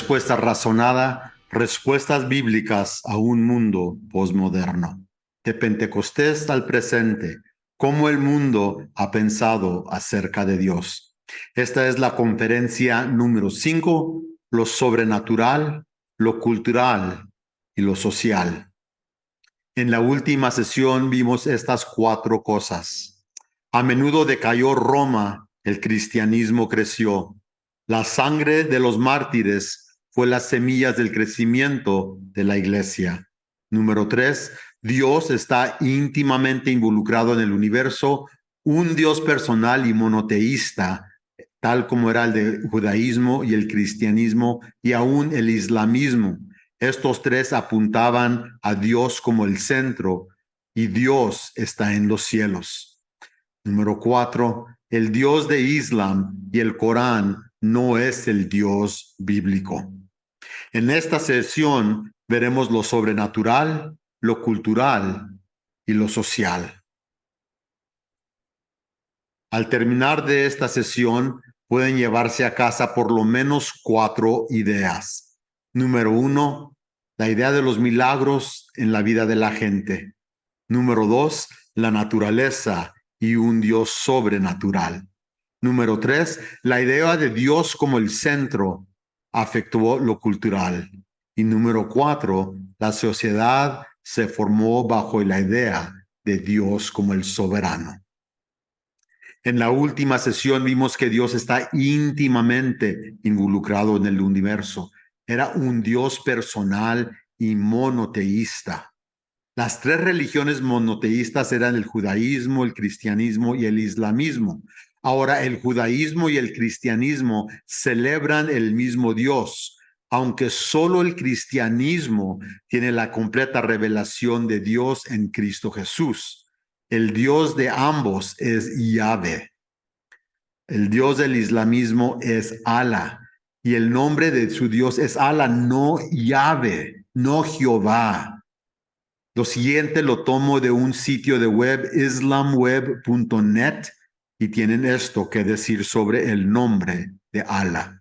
respuesta razonada, respuestas bíblicas a un mundo posmoderno. De Pentecostés al presente, cómo el mundo ha pensado acerca de Dios. Esta es la conferencia número 5, lo sobrenatural, lo cultural y lo social. En la última sesión vimos estas 4 cosas. A menudo decayó Roma, el cristianismo creció. La sangre de los mártires fue las semillas del crecimiento de la iglesia. Número 3, Dios está íntimamente involucrado en el universo, un Dios personal y monoteísta, tal como era el de judaísmo y el cristianismo y aún el islamismo. Estos 3 apuntaban a Dios como el centro y Dios está en los cielos. Número 4, el Dios de Islam y el Corán no es el Dios bíblico. En esta sesión veremos lo sobrenatural, lo cultural y lo social. Al terminar de esta sesión, pueden llevarse a casa por lo menos 4 ideas. Número 1, la idea de los milagros en la vida de la gente. Número 2, la naturaleza y un Dios sobrenatural. Número 3, la idea de Dios como el centro afectó lo cultural. Y número 4, la sociedad se formó bajo la idea de Dios como el soberano. En la última sesión vimos que Dios está íntimamente involucrado en el universo. Era un Dios personal y monoteísta. Las 3 religiones monoteístas eran el judaísmo, el cristianismo y el islamismo. Ahora, el judaísmo y el cristianismo celebran el mismo Dios, aunque solo el cristianismo tiene la completa revelación de Dios en Cristo Jesús. El Dios de ambos es Yahvé. El Dios del islamismo es Allah. Y el nombre de su Dios es Allah, no Yahvé, no Jehová. Lo siguiente lo tomo de un sitio de web, islamweb.net, y tienen esto que decir sobre el nombre de Allah.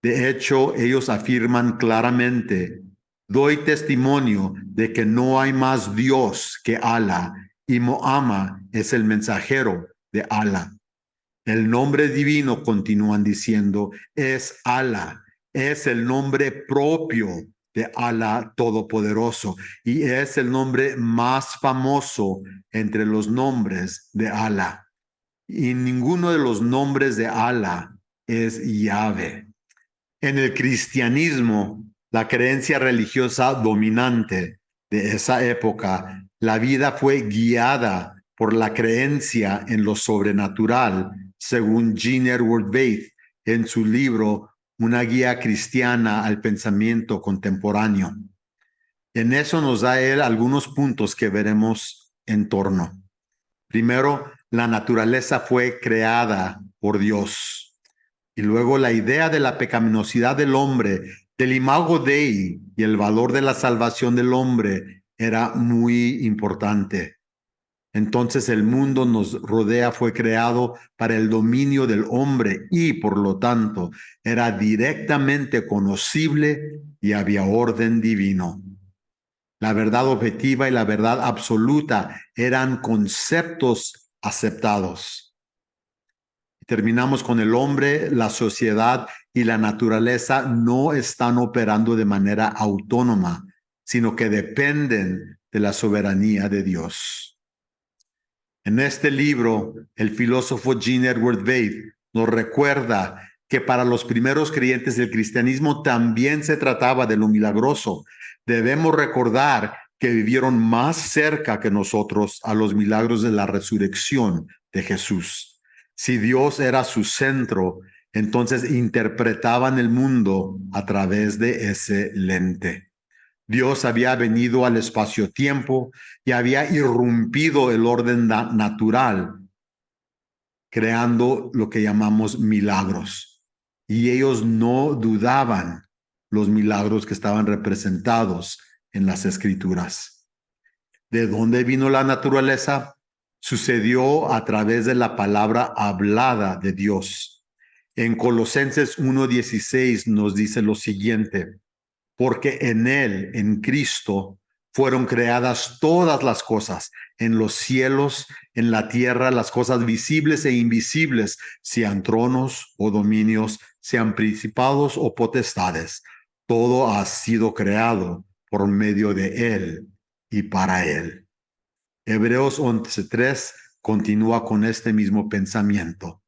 De hecho, ellos afirman claramente: doy testimonio de que no hay más Dios que Allah, y Muhammad es el mensajero de Allah. El nombre divino, continúan diciendo, es Allah, es el nombre propio de Allah Todopoderoso y es el nombre más famoso entre los nombres de Allah. Y ninguno de los nombres de Allah es Yahvé. En el cristianismo, la creencia religiosa dominante de esa época, la vida fue guiada por la creencia en lo sobrenatural, según Jean Edward Veith en su libro Una guía cristiana al pensamiento contemporáneo. En eso nos da él algunos puntos que veremos en torno. Primero, la naturaleza fue creada por Dios. Y luego la idea de la pecaminosidad del hombre, del imago Dei y el valor de la salvación del hombre era muy importante. Entonces el mundo nos rodea fue creado para el dominio del hombre y por lo tanto era directamente conocible y había orden divino. La verdad objetiva y la verdad absoluta eran conceptos aceptados. Terminamos con el hombre, la sociedad y la naturaleza no están operando de manera autónoma, sino que dependen de la soberanía de Dios. En este libro, el filósofo Jean Edward Veith nos recuerda que para los primeros creyentes del cristianismo también se trataba de lo milagroso. Debemos recordar que vivieron más cerca que nosotros a los milagros de la resurrección de Jesús. Si Dios era su centro, entonces interpretaban el mundo a través de ese lente. Dios había venido al espacio-tiempo y había irrumpido el orden natural, creando lo que llamamos milagros. Y ellos no dudaban los milagros que estaban representados en las escrituras. ¿De dónde vino la naturaleza? Sucedió a través de la palabra hablada de Dios. En Colosenses 1:16 nos dice lo siguiente: porque en Él, en Cristo, fueron creadas todas las cosas, en los cielos, en la tierra, las cosas visibles e invisibles, sean tronos o dominios, sean principados o potestades. Todo ha sido creado por medio de Él y para Él. Hebreos 11:3 continúa con este mismo pensamiento.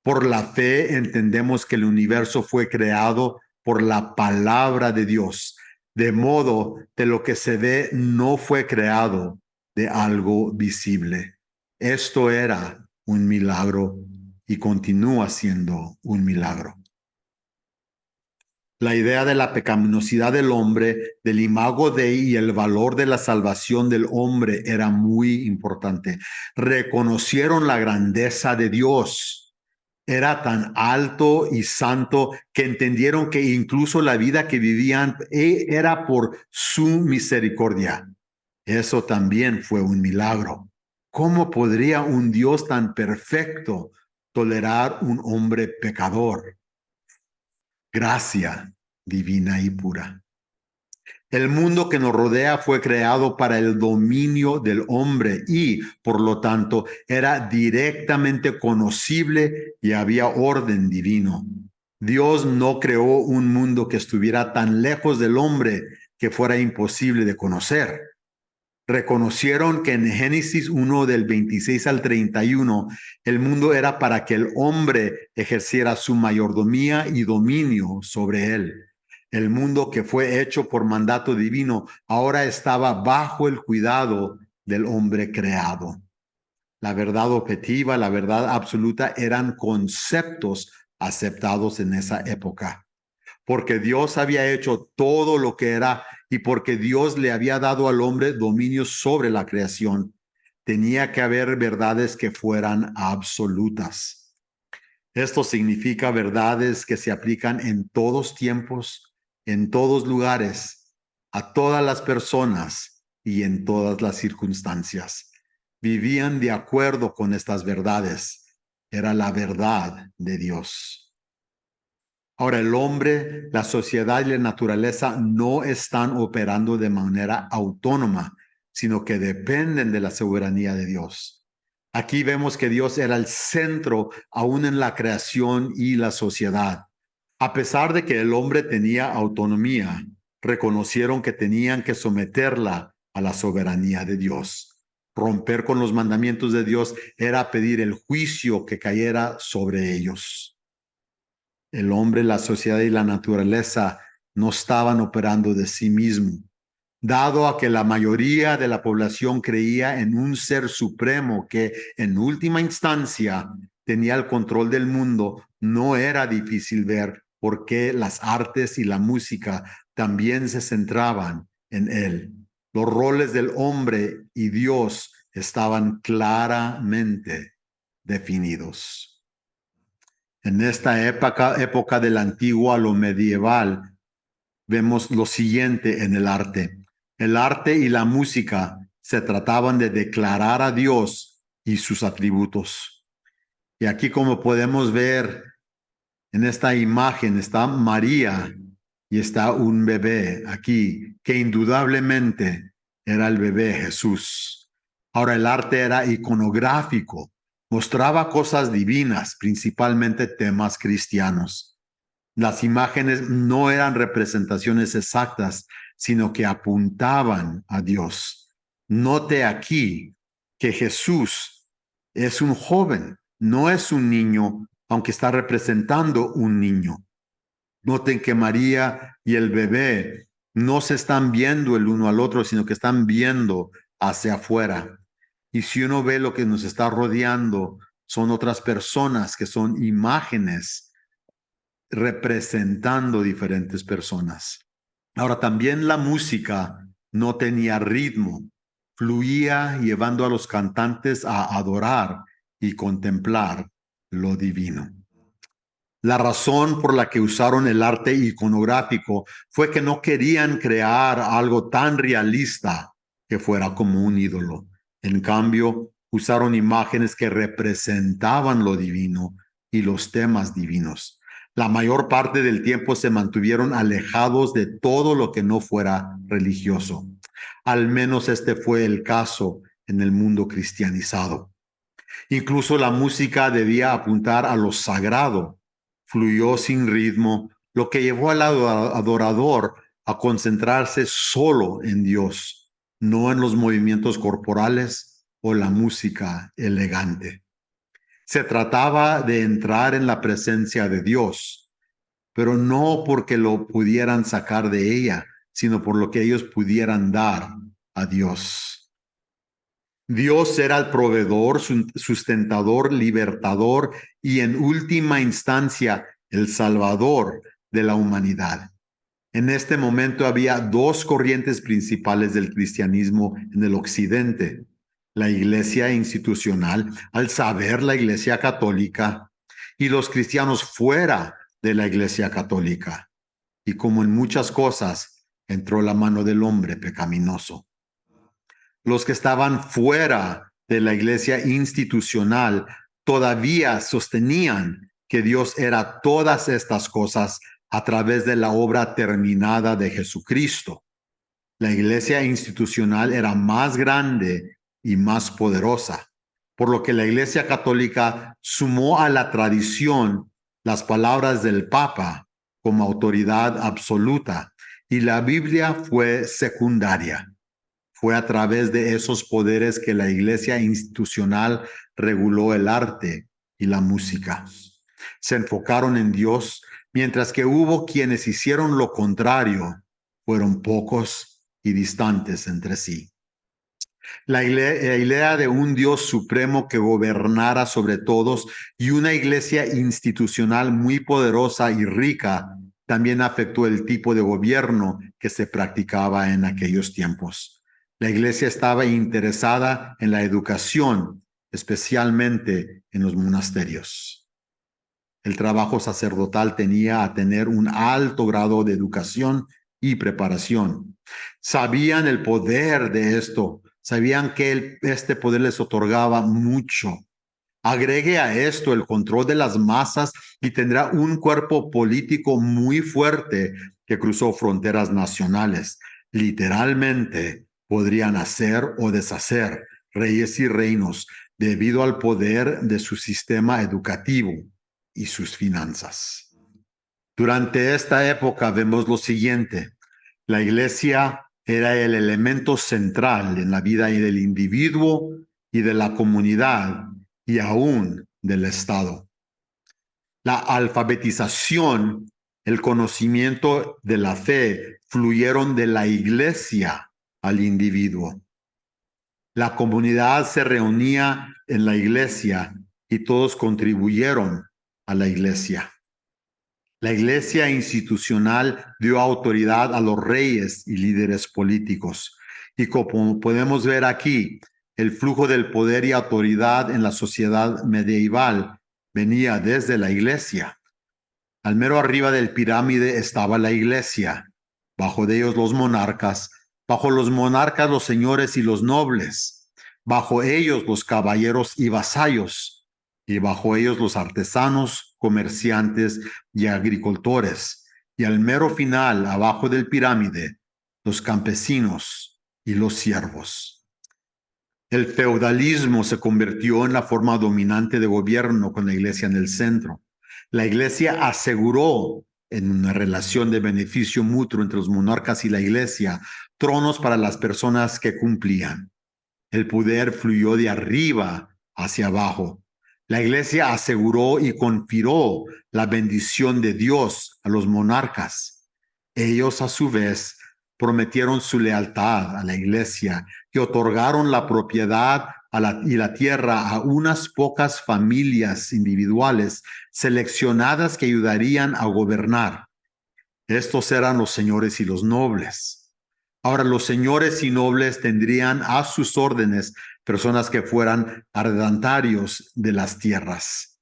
Por la fe entendemos que el universo fue creado por la palabra de Dios, de modo de lo que se ve no fue creado de algo visible. Esto era un milagro y continúa siendo un milagro. La idea de la pecaminosidad del hombre, del imago Dei y el valor de la salvación del hombre era muy importante. Reconocieron la grandeza de Dios. Era tan alto y santo que entendieron que incluso la vida que vivían era por su misericordia. Eso también fue un milagro. ¿Cómo podría un Dios tan perfecto tolerar un hombre pecador? Gracia divina y pura. El mundo que nos rodea fue creado para el dominio del hombre y, por lo tanto, era directamente conocible y había orden divino. Dios no creó un mundo que estuviera tan lejos del hombre que fuera imposible de conocer. Reconocieron que en Génesis 1 del 26 al 31, el mundo era para que el hombre ejerciera su mayordomía y dominio sobre él. El mundo que fue hecho por mandato divino ahora estaba bajo el cuidado del hombre creado. La verdad objetiva, la verdad absoluta eran conceptos aceptados en esa época, porque Dios había hecho todo lo que era y porque Dios le había dado al hombre dominio sobre la creación. Tenía que haber verdades que fueran absolutas. Esto significa verdades que se aplican en todos tiempos, en todos lugares, a todas las personas y en todas las circunstancias. Vivían de acuerdo con estas verdades. Era la verdad de Dios. Ahora, el hombre, la sociedad y la naturaleza no están operando de manera autónoma, sino que dependen de la soberanía de Dios. Aquí vemos que Dios era el centro aún en la creación y la sociedad. A pesar de que el hombre tenía autonomía, reconocieron que tenían que someterla a la soberanía de Dios. Romper con los mandamientos de Dios era pedir el juicio que cayera sobre ellos. El hombre, la sociedad y la naturaleza no estaban operando de sí mismo. Dado a que la mayoría de la población creía en un ser supremo que en última instancia tenía el control del mundo, no era difícil ver por qué las artes y la música también se centraban en él. Los roles del hombre y Dios estaban claramente definidos. En esta época del antiguo a lo medieval, vemos lo siguiente en el arte. El arte y la música se trataban de declarar a Dios y sus atributos. Y aquí, como podemos ver en esta imagen, está María y está un bebé aquí, que indudablemente era el bebé Jesús. Ahora, el arte era iconográfico, mostraba cosas divinas, principalmente temas cristianos. Las imágenes no eran representaciones exactas, sino que apuntaban a Dios. Note aquí que Jesús es un joven, no es un niño, aunque está representando un niño. Noten que María y el bebé no se están viendo el uno al otro, sino que están viendo hacia afuera. Y si uno ve lo que nos está rodeando, son otras personas que son imágenes representando diferentes personas. Ahora, también la música no tenía ritmo, fluía llevando a los cantantes a adorar y contemplar lo divino. La razón por la que usaron el arte iconográfico fue que no querían crear algo tan realista que fuera como un ídolo. En cambio, usaron imágenes que representaban lo divino y los temas divinos. La mayor parte del tiempo se mantuvieron alejados de todo lo que no fuera religioso. Al menos este fue el caso en el mundo cristianizado. Incluso la música debía apuntar a lo sagrado. Fluyó sin ritmo, lo que llevó al adorador a concentrarse solo en Dios, no en los movimientos corporales o la música elegante. Se trataba de entrar en la presencia de Dios, pero no porque lo pudieran sacar de ella, sino por lo que ellos pudieran dar a Dios. Dios era el proveedor, sustentador, libertador y en última instancia el salvador de la humanidad. En este momento había dos corrientes principales del cristianismo en el occidente: la iglesia institucional, al saber la iglesia católica, y los cristianos fuera de la iglesia católica. Y como en muchas cosas, entró la mano del hombre pecaminoso. Los que estaban fuera de la iglesia institucional todavía sostenían que Dios era todas estas cosas a través de la obra terminada de Jesucristo. La iglesia institucional era más grande y más poderosa, por lo que la iglesia católica sumó a la tradición las palabras del Papa como autoridad absoluta y la Biblia fue secundaria. Fue a través de esos poderes que la iglesia institucional reguló el arte y la música. Se enfocaron en Dios, mientras que hubo quienes hicieron lo contrario. Fueron pocos y distantes entre sí. La idea de un Dios supremo que gobernara sobre todos y una iglesia institucional muy poderosa y rica también afectó el tipo de gobierno que se practicaba en aquellos tiempos. La iglesia estaba interesada en la educación, especialmente en los monasterios. El trabajo sacerdotal tenía a tener un alto grado de educación y preparación. Sabían el poder de esto, sabían que este poder les otorgaba mucho. Agregue a esto el control de las masas y tendrá un cuerpo político muy fuerte que cruzó fronteras nacionales. Literalmente podrían hacer o deshacer reyes y reinos debido al poder de su sistema educativo y sus finanzas. Durante esta época vemos lo siguiente: la iglesia era el elemento central en la vida del individuo y de la comunidad y aún del Estado. La alfabetización, el conocimiento de la fe fluyeron de la iglesia al individuo. La comunidad se reunía en la iglesia y todos contribuyeron a la iglesia. La iglesia institucional dio autoridad a los reyes y líderes políticos. Y como podemos ver aquí, el flujo del poder y autoridad en la sociedad medieval venía desde la iglesia. Al mero arriba del pirámide estaba la iglesia, bajo de ellos los monarcas, bajo los monarcas los señores y los nobles, bajo ellos los caballeros y vasallos, y bajo ellos los artesanos, comerciantes y agricultores, y al mero final, abajo del pirámide, los campesinos y los siervos. El feudalismo se convirtió en la forma dominante de gobierno con la iglesia en el centro. La iglesia aseguró, en una relación de beneficio mutuo entre los monarcas y la iglesia, tronos para las personas que cumplían. El poder fluyó de arriba hacia abajo. La iglesia aseguró y confiró la bendición de Dios a los monarcas. Ellos, a su vez, prometieron su lealtad a la iglesia y otorgaron la propiedad y la tierra a unas pocas familias individuales seleccionadas que ayudarían a gobernar. Estos eran los señores y los nobles. Ahora, los señores y nobles tendrían a sus órdenes personas que fueran arrendatarios de las tierras.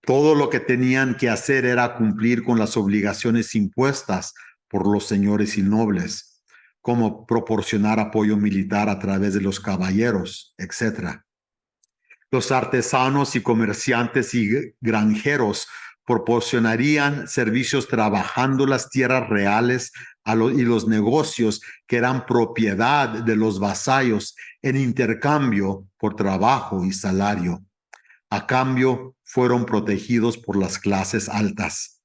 Todo lo que tenían que hacer era cumplir con las obligaciones impuestas por los señores y nobles, como proporcionar apoyo militar a través de los caballeros, etc. Los artesanos y comerciantes y granjeros proporcionarían servicios trabajando las tierras reales y los negocios que eran propiedad de los vasallos en intercambio por trabajo y salario. A cambio, fueron protegidos por las clases altas.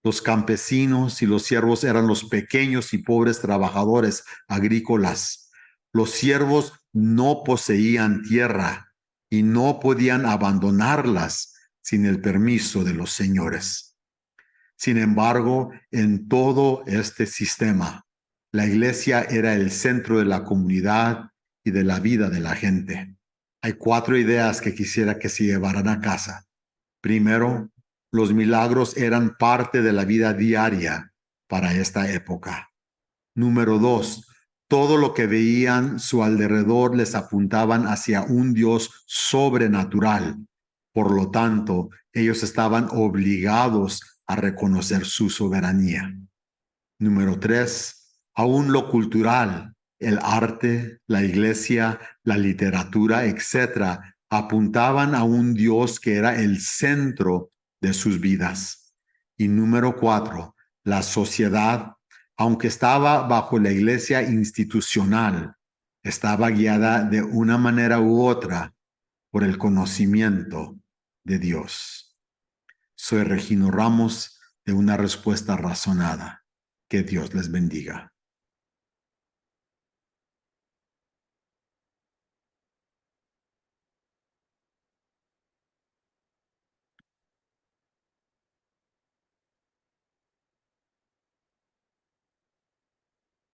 Los campesinos y los siervos eran los pequeños y pobres trabajadores agrícolas. Los siervos no poseían tierra y no podían abandonarlas sin el permiso de los señores. Sin embargo, en todo este sistema, la iglesia era el centro de la comunidad y de la vida de la gente. Hay 4 ideas que quisiera que se llevaran a casa. Primero, los milagros eran parte de la vida diaria para esta época. Número 2, todo lo que veían a su alrededor les apuntaban hacia un Dios sobrenatural. Por lo tanto, ellos estaban obligados a reconocer su soberanía. Número 3, aún lo cultural, el arte, la iglesia, la literatura, etcétera, apuntaban a un Dios que era el centro de sus vidas. Y número 4, la sociedad, aunque estaba bajo la iglesia institucional, estaba guiada de una manera u otra por el conocimiento de Dios. Soy Regino Ramos de Una Respuesta Razonada. Que Dios les bendiga.